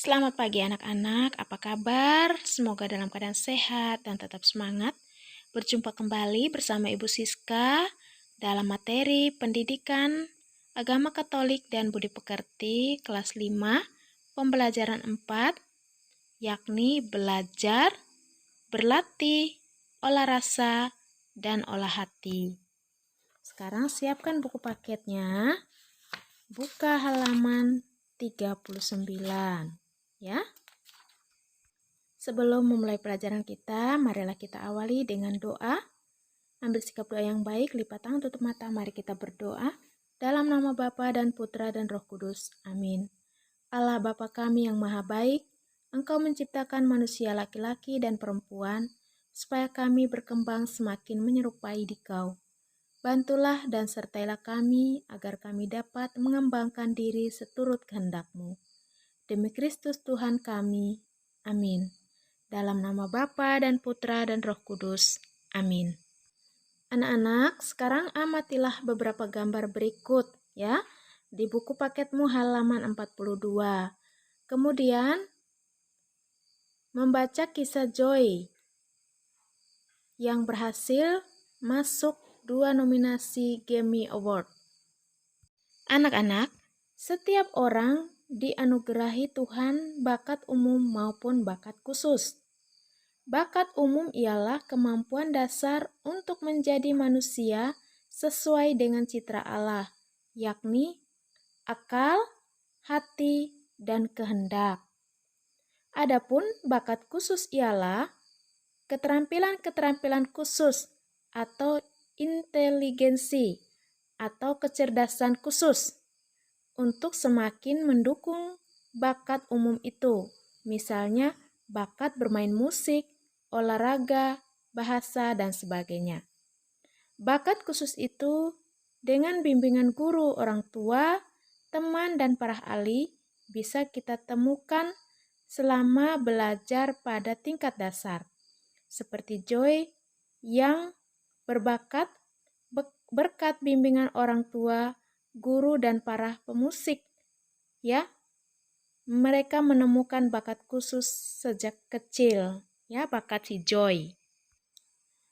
Selamat pagi anak-anak, apa kabar? Semoga dalam keadaan sehat dan tetap semangat. Berjumpa kembali bersama Ibu Siska dalam materi pendidikan agama Katolik dan Budi Pekerti kelas 5, pembelajaran 4, yakni belajar, berlatih, olah rasa, dan olah hati. Sekarang siapkan buku paketnya. Buka halaman 39. Ya. Sebelum memulai pelajaran kita, marilah kita awali dengan doa. Ambil sikap doa yang baik, lipat tangan, tutup mata, mari kita berdoa. Dalam nama Bapa dan Putra dan Roh Kudus. Amin. Allah Bapa kami yang maha baik, Engkau menciptakan manusia laki-laki dan perempuan, supaya kami berkembang semakin menyerupai Dikau. Bantulah dan sertailah kami, agar kami dapat mengembangkan diri seturut kehendak-Mu. Demi Kristus Tuhan kami. Amin. Dalam nama Bapa dan Putra dan Roh Kudus. Amin. Anak-anak, sekarang amatilah beberapa gambar berikut ya. Di buku paketmu halaman 42. Kemudian membaca kisah Joy yang berhasil masuk 2 nominasi Grammy Award. Anak-anak, setiap orang dianugerahi Tuhan bakat umum maupun bakat khusus. Bakat umum ialah kemampuan dasar untuk menjadi manusia sesuai dengan citra Allah, yakni akal, hati, dan kehendak. Adapun bakat khusus ialah keterampilan-keterampilan khusus atau inteligensi atau kecerdasan khusus untuk semakin mendukung bakat umum itu. Misalnya bakat bermain musik, olahraga, bahasa, dan sebagainya. Bakat khusus itu dengan bimbingan guru, orang tua, teman, dan para ahli bisa kita temukan selama belajar pada tingkat dasar. Seperti Joy yang berbakat berkat bimbingan orang tua, guru, dan para pemusik. Ya, mereka menemukan bakat khusus sejak kecil. Ya, bakat si Joy.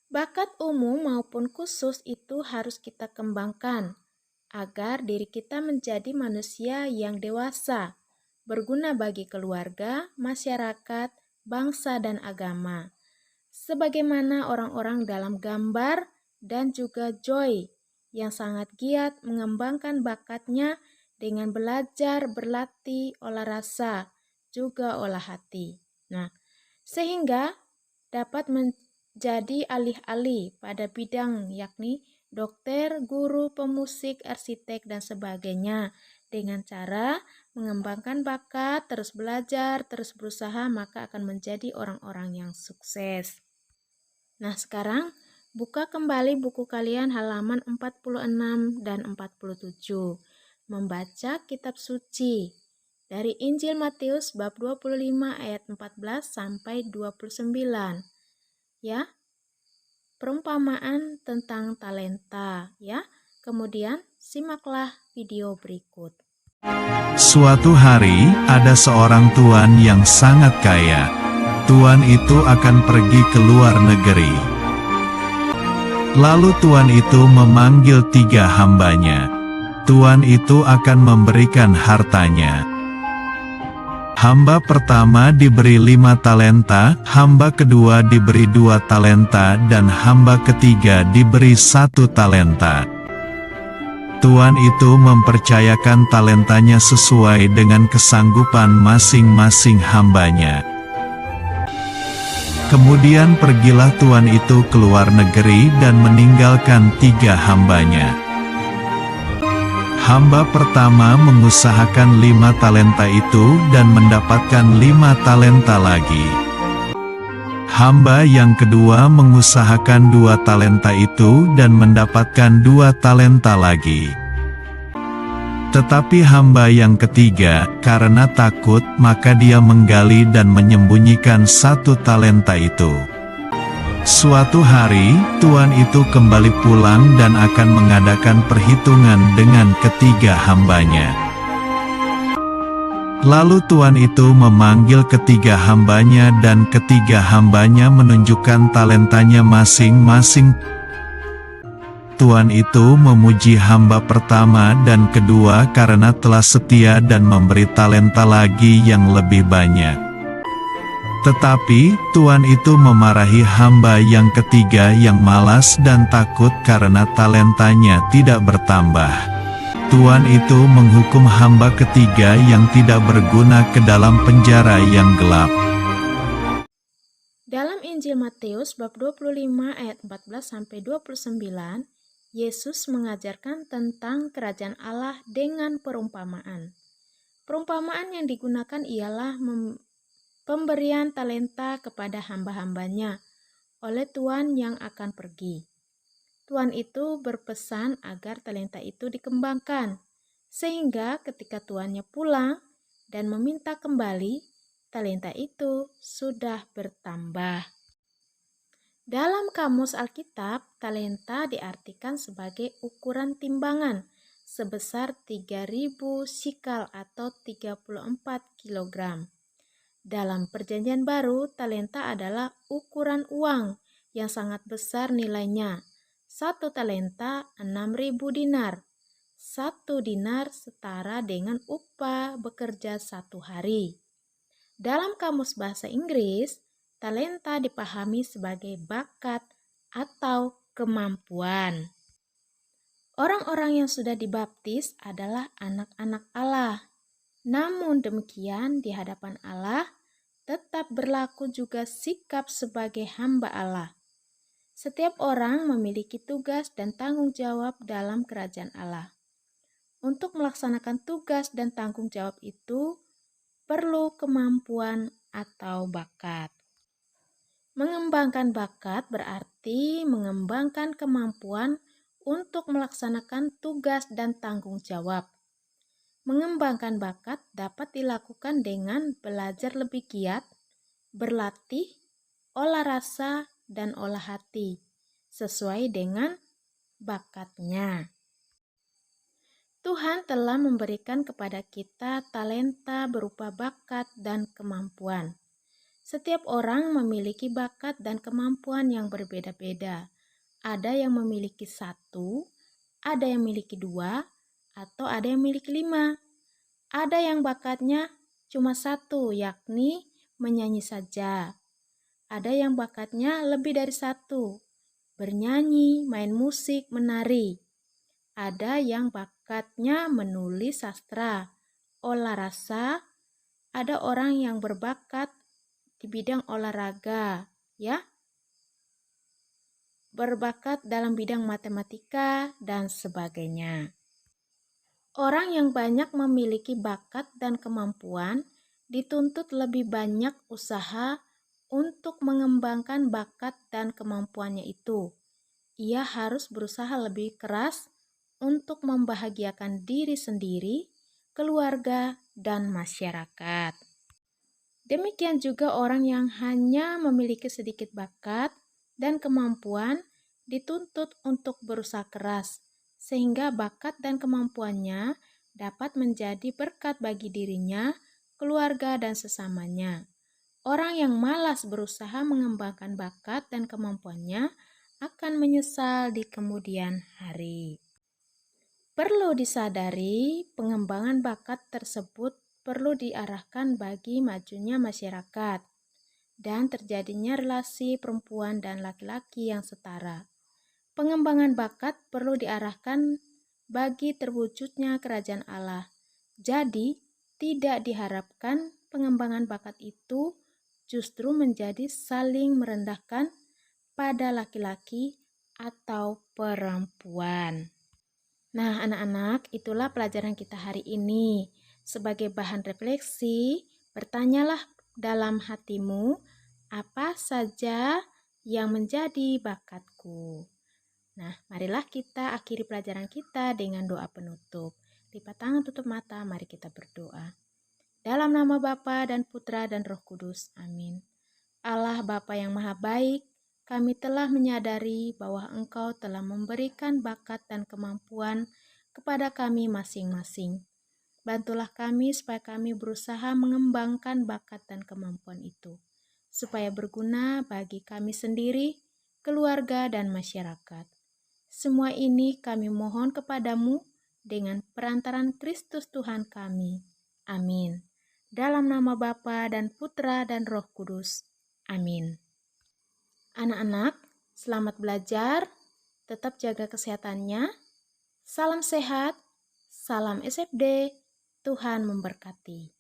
Bakat umum maupun khusus itu harus kita kembangkan agar diri kita menjadi manusia yang dewasa, berguna bagi keluarga, masyarakat, bangsa, dan agama. Sebagaimana orang-orang dalam gambar dan juga Joy yang sangat giat mengembangkan bakatnya dengan belajar, berlatih, olah rasa, juga olah hati. Nah, sehingga dapat menjadi alih-alih pada bidang yakni dokter, guru, pemusik, arsitek, dan sebagainya. Dengan cara mengembangkan bakat, terus belajar, terus berusaha, maka akan menjadi orang-orang yang sukses. Nah, sekarang buka kembali buku kalian halaman 46 dan 47. Membaca kitab suci dari Injil Matius bab 25 ayat 14 sampai 29. Ya. Perumpamaan tentang talenta, ya. Kemudian simaklah video berikut. Suatu hari, ada seorang tuan yang sangat kaya. Tuan itu akan pergi ke luar negeri. Lalu tuan itu memanggil 3 hambanya. Tuan itu akan memberikan hartanya. Hamba pertama diberi 5 talenta, hamba kedua diberi 2 talenta, dan hamba ketiga diberi 1 talenta. Tuan itu mempercayakan talentanya sesuai dengan kesanggupan masing-masing hambanya. Kemudian pergilah tuan itu ke luar negeri dan meninggalkan 3 hambanya. Hamba pertama mengusahakan 5 talenta itu dan mendapatkan 5 talenta lagi. Hamba yang kedua mengusahakan 2 talenta itu dan mendapatkan 2 talenta lagi. Tetapi hamba yang ketiga, karena takut, maka dia menggali dan menyembunyikan 1 talenta itu. Suatu hari, tuan itu kembali pulang dan akan mengadakan perhitungan dengan ketiga hambanya. Lalu Tuan itu memanggil ketiga hambanya dan ketiga hambanya menunjukkan talentanya masing-masing. Tuan itu memuji hamba pertama dan kedua karena telah setia dan memberi talenta lagi yang lebih banyak. Tetapi, Tuan itu memarahi hamba yang ketiga yang malas dan takut karena talentanya tidak bertambah. Tuan itu menghukum hamba ketiga yang tidak berguna ke dalam penjara yang gelap. Dalam Injil Matius bab 25 ayat 14-29, Yesus mengajarkan tentang kerajaan Allah dengan perumpamaan. Perumpamaan yang digunakan ialah pemberian talenta kepada hamba-hambanya oleh Tuan yang akan pergi. Tuan itu berpesan agar talenta itu dikembangkan, sehingga ketika tuannya pulang dan meminta kembali, talenta itu sudah bertambah. Dalam kamus Alkitab, talenta diartikan sebagai ukuran timbangan sebesar 3.000 sikal atau 34 kg. Dalam Perjanjian Baru, talenta adalah ukuran uang yang sangat besar nilainya. 1 talenta 6.000 dinar. 1 dinar setara dengan upah bekerja 1 hari. Dalam kamus bahasa Inggris, talenta dipahami sebagai bakat atau kemampuan. Orang-orang yang sudah dibaptis adalah anak-anak Allah. Namun demikian, di hadapan Allah tetap berlaku juga sikap sebagai hamba Allah. Setiap orang memiliki tugas dan tanggung jawab dalam kerajaan Allah. Untuk melaksanakan tugas dan tanggung jawab itu, perlu kemampuan atau bakat. Mengembangkan bakat berarti mengembangkan kemampuan untuk melaksanakan tugas dan tanggung jawab. Mengembangkan bakat dapat dilakukan dengan belajar lebih giat, berlatih, olah rasa, dan olah hati, sesuai dengan bakatnya. Tuhan telah memberikan kepada kita talenta berupa bakat dan kemampuan. Setiap orang memiliki bakat dan kemampuan yang berbeda-beda. Ada yang memiliki 1, ada yang memiliki 2, atau ada yang memiliki 5. Ada yang bakatnya cuma 1, yakni menyanyi saja. Ada yang bakatnya lebih dari 1, bernyanyi, main musik, menari. Ada yang bakatnya menulis sastra, olah rasa. Ada orang yang berbakat di bidang olahraga, ya. Berbakat dalam bidang matematika dan sebagainya. Orang yang banyak memiliki bakat dan kemampuan dituntut lebih banyak usaha untuk mengembangkan bakat dan kemampuannya itu. Ia harus berusaha lebih keras untuk membahagiakan diri sendiri, keluarga, dan masyarakat. Demikian juga orang yang hanya memiliki sedikit bakat dan kemampuan dituntut untuk berusaha keras, sehingga bakat dan kemampuannya dapat menjadi berkat bagi dirinya, keluarga, dan sesamanya. Orang yang malas berusaha mengembangkan bakat dan kemampuannya akan menyesal di kemudian hari. Perlu disadari, pengembangan bakat tersebut perlu diarahkan bagi majunya masyarakat dan terjadinya relasi perempuan dan laki-laki yang setara. Pengembangan bakat perlu diarahkan bagi terwujudnya kerajaan Allah. Jadi, tidak diharapkan pengembangan bakat itu justru menjadi saling merendahkan pada laki-laki atau perempuan. Nah, anak-anak, itulah pelajaran kita hari ini. Sebagai bahan refleksi, bertanyalah dalam hatimu, apa saja yang menjadi bakatku? Nah, marilah kita akhiri pelajaran kita dengan doa penutup. Lipat tangan, tutup mata, mari kita berdoa. Dalam nama Bapa dan Putra dan Roh Kudus. Amin. Allah Bapa yang Maha Baik, kami telah menyadari bahwa Engkau telah memberikan bakat dan kemampuan kepada kami masing-masing. Bantulah kami supaya kami berusaha mengembangkan bakat dan kemampuan itu, supaya berguna bagi kami sendiri, keluarga, dan masyarakat. Semua ini kami mohon kepadamu dengan perantaran Kristus Tuhan kami. Amin. Dalam nama Bapa dan Putra dan Roh Kudus. Amin. Anak-anak, selamat belajar, tetap jaga kesehatannya. Salam sehat, salam SFD, Tuhan memberkati.